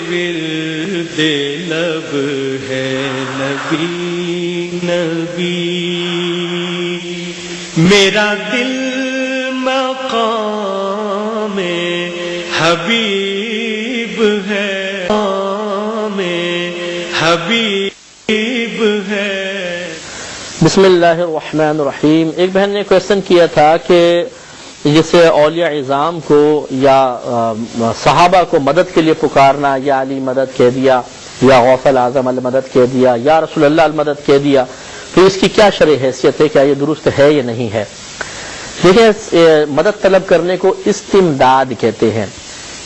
ورد لب ہے نبی نبی، میرا دل مقام حبیب ہے، مقام حبیب ہے۔ بسم اللہ الرحمن الرحیم۔ ایک بہن نے کویسچن کیا تھا کہ جیسے اولیاء عظام کو یا صحابہ کو مدد کے لیے پکارنا، یا علی مدد کہہ دیا، یا غوث الاعظم المدد کہہ دیا، یا رسول اللہ المدد کہہ دیا، تو اس کی کیا شرعی حیثیت ہے، کیا یہ درست ہے یا نہیں ہے؟ دیکھیں، مدد طلب کرنے کو استمداد کہتے ہیں۔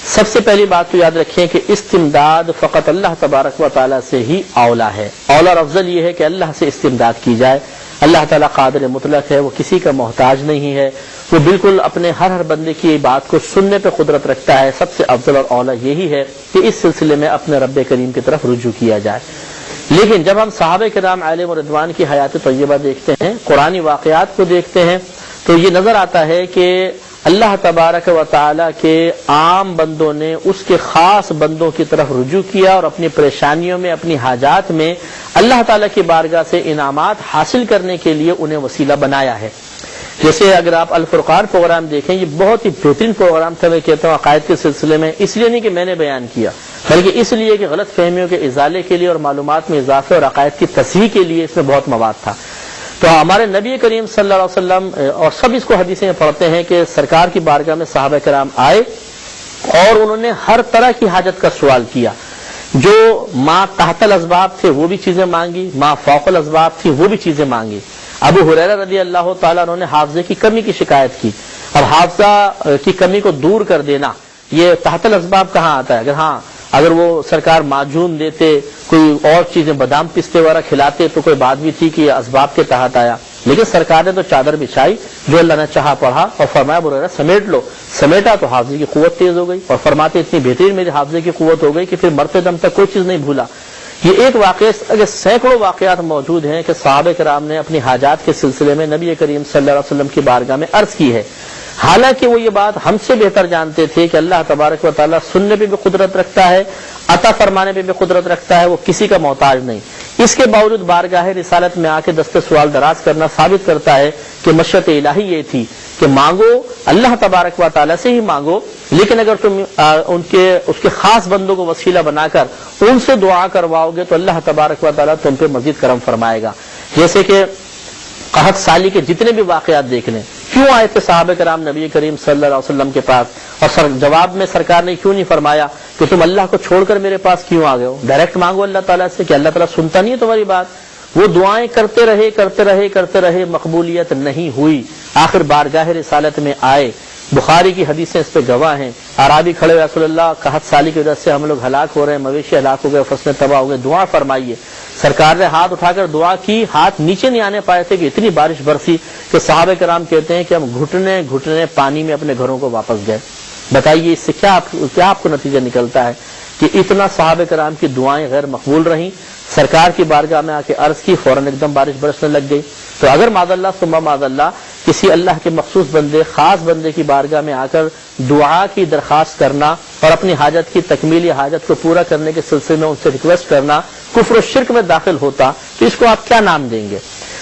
سب سے پہلی بات تو یاد رکھیں کہ استمداد فقط اللہ تبارک و تعالیٰ سے ہی اولا ہے۔ اولا اور افضل یہ ہے کہ اللہ سے استمداد کی جائے۔ اللہ تعالیٰ قادر مطلق ہے، وہ کسی کا محتاج نہیں ہے، وہ بالکل اپنے ہر بندے کی بات کو سننے پہ قدرت رکھتا ہے۔ سب سے افضل اور اولا یہی ہے کہ اس سلسلے میں اپنے رب کریم کی طرف رجوع کیا جائے۔ لیکن جب ہم صحابہ کرام علیہم رضوان کی حیات طیبہ دیکھتے ہیں، قرآنی واقعات کو دیکھتے ہیں، تو یہ نظر آتا ہے کہ اللہ تبارک و تعالیٰ کے عام بندوں نے اس کے خاص بندوں کی طرف رجوع کیا اور اپنی پریشانیوں میں، اپنی حاجات میں اللہ تعالیٰ کی بارگاہ سے انعامات حاصل کرنے کے لیے انہیں وسیلہ بنایا ہے۔ جیسے اگر آپ الفرقان پروگرام دیکھیں، یہ بہت ہی بہترین پروگرام تھا، میں کہتا ہوں عقائد کے سلسلے میں، اس لیے نہیں کہ میں نے بیان کیا، بلکہ اس لیے کہ غلط فہمیوں کے ازالے کے لیے اور معلومات میں اضافے اور عقائد کی تصحیح کے لیے اس میں بہت مواد تھا۔ تو ہمارے نبی کریم صلی اللہ علیہ وسلم اور سب اس کو حدیثیں میں پڑھتے ہیں کہ سرکار کی بارگاہ میں صحابہ کرام آئے اور انہوں نے ہر طرح کی حاجت کا سوال کیا۔ جو ما تحت الاسباب تھے وہ بھی چیزیں مانگی، ما فوق الاسباب تھی وہ بھی چیزیں مانگی۔ ابو ہریرہ رضی اللہ تعالیٰ عنہ نے حافظے کی کمی کی شکایت کی۔ اب حافظہ کی کمی کو دور کر دینا یہ تحت الاسباب کہاں آتا ہے؟ اگر وہ سرکار معجون دیتے، کوئی اور چیزیں بادام پستے وغیرہ کھلاتے تو کوئی بات بھی تھی کہ یہ اسباب کے تحت آیا، لیکن سرکار نے تو چادر بچھائی، جو اللہ نے چاہا پڑھا اور فرمایا ابو ہریرہ سمیٹ لو، سمیٹا تو حافظے کی قوت تیز ہو گئی، اور فرماتے اتنی بہترین میری حافظے کی قوت ہو گئی کہ پھر مرتے دم تک کوئی چیز نہیں بھولا۔ یہ ایک واقعہ، اگر سینکڑوں واقعات موجود ہیں کہ صحابہ کرام نے اپنی حاجات کے سلسلے میں نبی کریم صلی اللہ علیہ وسلم کی بارگاہ میں عرض کی ہے، حالانکہ وہ یہ بات ہم سے بہتر جانتے تھے کہ اللہ تبارک و تعالیٰ سننے پہ بھی قدرت رکھتا ہے، عطا فرمانے پہ بھی قدرت رکھتا ہے، وہ کسی کا محتاج نہیں۔ اس کے باوجود بارگاہ رسالت میں آ کے دست سوال دراز کرنا ثابت کرتا ہے کہ مشیت الہی یہ تھی کہ مانگو اللہ تبارک و تعالیٰ سے ہی مانگو، لیکن اگر تم اس کے خاص بندوں کو وسیلہ بنا کر ان سے دعا کرواؤ گے تو اللہ تبارک و تعالیٰ تم پہ مزید کرم فرمائے گا۔ جیسے کہ قحط سالی کے جتنے بھی واقعات دیکھ لیں، کیوں آئے تھے صحابہ کرام نبی کریم صلی اللہ علیہ وسلم کے پاس، اور جواب میں سرکار نے کیوں نہیں فرمایا کہ تم اللہ کو چھوڑ کر میرے پاس کیوں آ گئے ہو؟ ڈائریکٹ مانگو اللہ تعالیٰ سے، کہ اللہ تعالیٰ سنتا نہیں ہے تمہاری بات؟ وہ دعائیں کرتے رہے مقبولیت نہیں ہوئی، آخر بارگاہ رسالت میں آئے۔ بخاری کی حدیثیں اس پہ گواہ ہیں، اعرابی کھڑے ہوئے، رسول اللہ قحط سالی کی وجہ سے ہم لوگ ہلاک ہو رہے ہیں، مویشی ہلاک ہو گئے، فصلیں تباہ ہو گئے، دعا فرمائیے۔ سرکار نے ہاتھ اٹھا کر دعا کی، ہاتھ نیچے نہیں آنے پائے تھے کہ اتنی بارش برسی کہ صحابہ کرام کہتے ہیں کہ ہم گھٹنے پانی میں اپنے گھروں کو واپس گئے۔ بتائیے اس سے کیا آپ کو نتیجہ نکلتا ہے کہ اتنا صحابہ کرام کی دعائیں غیر مقبول رہیں، سرکار کی بارگاہ میں آ کے عرض کی، فوراً ایک دم بارش برسنے لگ گئی۔ تو اگر معاذ اللہ ثم معاذ اللہ کسی اللہ کے مخصوص بندے، خاص بندے کی بارگاہ میں آ کر دعا کی درخواست کرنا اور اپنی حاجت کی تکمیل یا حاجت کو پورا کرنے کے سلسلے میں ان سے ریکویسٹ کرنا کفر و شرک میں داخل ہوتا تو اس کو آپ کیا نام دیں گے؟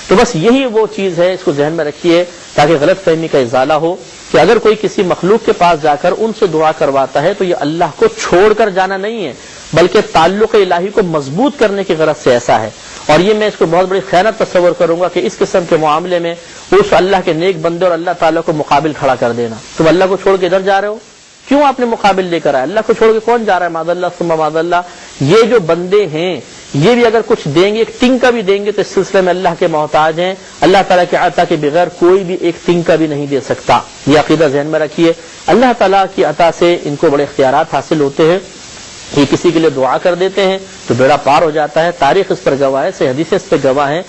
تو بس یہی وہ چیز ہے، اس کو ذہن میں رکھیے تاکہ غلط فہمی کا ازالہ ہو کہ اگر کوئی کسی مخلوق کے پاس جا کر ان سے دعا کرواتا ہے تو یہ اللہ کو چھوڑ کر جانا نہیں ہے، بلکہ تعلق الہی کو مضبوط کرنے کی غرض سے ایسا ہے۔ اور یہ میں اس کو بہت بڑی خیانت تصور کروں گا کہ اس قسم کے معاملے میں اس اللہ کے نیک بندے اور اللہ تعالیٰ کو مقابل کھڑا کر دینا۔ تم اللہ کو چھوڑ کے ادھر جا رہے ہو، کیوں آپ نے مقابل لے کر آئے؟ اللہ کو چھوڑ کے کون جا رہا ہے؟ معاذ اللہ ثم معاذ اللہ۔ یہ جو بندے ہیں یہ بھی اگر کچھ دیں گے، ایک تنکا بھی دیں گے تو اس سلسلے میں اللہ کے محتاج ہیں، اللہ تعالیٰ کے عطا کے بغیر کوئی بھی ایک تنکا بھی نہیں دے سکتا۔ یہ عقیدہ ذہن میں رکھیے۔ اللہ تعالیٰ کی عطا سے ان کو بڑے اختیارات حاصل ہوتے ہیں، یہ کسی کے لیے دعا کر دیتے ہیں تو بیڑا پار ہو جاتا ہے۔ تاریخ اس پر گواہ ہے، سے حدیثیں اس پہ گواہ ہیں۔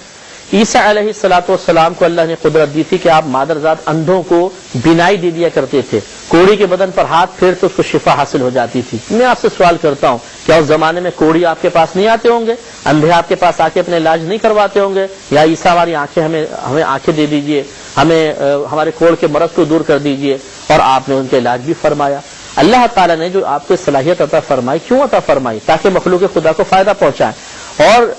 عیسیٰ علیہ السلام کو اللہ نے قدرت دی تھی کہ آپ مادرزاد اندھوں کو بینائی دے دیا کرتے تھے، کوڑی کے بدن پر ہاتھ پھیرتے اس کو شفا حاصل ہو جاتی تھی۔ میں آپ سے سوال کرتا ہوں، کیا اس زمانے میں کوڑی آپ کے پاس نہیں آتے ہوں گے؟ اندھے آپ کے پاس آ کے اپنے علاج نہیں کرواتے ہوں گے؟ یا عیسیٰ ہماری آنکھیں ہمیں آنکھیں دے دیجئے، ہمیں ہمارے کوڑ کے مرض کو دور کر دیجئے، اور آپ نے ان کے علاج بھی فرمایا۔ اللہ تعالیٰ نے جو آپ کو صلاحیت عطا فرمائی کیوں عطا فرمائی؟ تاکہ مخلوق خدا کو فائدہ پہنچائے۔ اور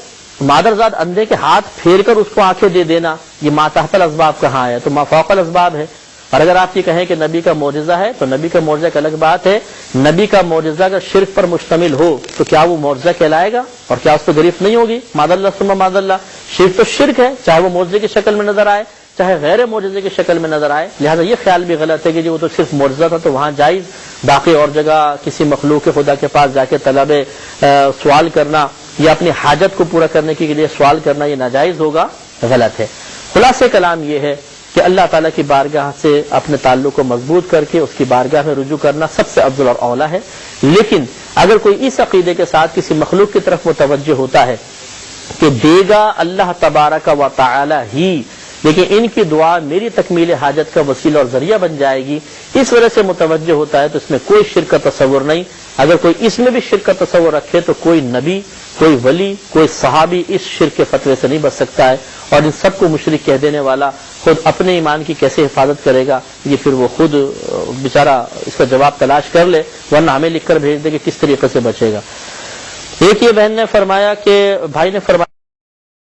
مادرزاد اندھے کے ہاتھ پھیر کر اس کو آنکھیں دے دینا، یہ ما تحت الاسباب کہاں ہے؟ تو ما فوق الاسباب ہے۔ اور اگر آپ یہ کہیں کہ نبی کا معجزہ ہے تو نبی کا معجزہ ایک الگ بات ہے۔ نبی کا معجزہ اگر شرک پر مشتمل ہو تو کیا وہ معجزہ کہلائے گا؟ اور کیا اس پہ گرفت نہیں ہوگی؟ معاذ اللہ ثم معاذ اللہ، شرک تو شرک ہے، چاہے وہ معجزے کی شکل میں نظر آئے چاہے غیر معجزے کی شکل میں نظر آئے۔ لہٰذا یہ خیال بھی غلط ہے کہ جو وہ تو صرف معجزہ تھا تو وہاں جائز، باقی اور جگہ کسی مخلوق خدا کے پاس جا کے طلب سوال کرنا یا اپنی حاجت کو پورا کرنے کے لیے سوال کرنا یہ ناجائز ہوگا، غلط ہے۔ خلاصہ کلام یہ ہے کہ اللہ تعالیٰ کی بارگاہ سے اپنے تعلق کو مضبوط کر کے اس کی بارگاہ میں رجوع کرنا سب سے افضل اور اولیٰ ہے۔ لیکن اگر کوئی اس عقیدے کے ساتھ کسی مخلوق کی طرف متوجہ ہوتا ہے کہ دے گا اللہ تبارک و تعالی ہی، لیکن ان کی دعا میری تکمیل حاجت کا وسیلہ اور ذریعہ بن جائے گی، اس وجہ سے متوجہ ہوتا ہے، تو اس میں کوئی شرک کا تصور نہیں۔ اگر کوئی اس میں بھی شرک کا تصور رکھے تو کوئی نبی، کوئی ولی، کوئی صحابی اس شرک کے فتوے سے نہیں بچ سکتا ہے، اور ان سب کو مشرک کہہ دینے والا خود اپنے ایمان کی کیسے حفاظت کرے گا؟ یہ پھر وہ خود بیچارہ اس کا جواب تلاش کر لے، ورنہ ہمیں لکھ کر بھیج دے کہ کس طریقے سے بچے گا۔ ایک یہ بہن نے فرمایا کہ بھائی نے فرمایا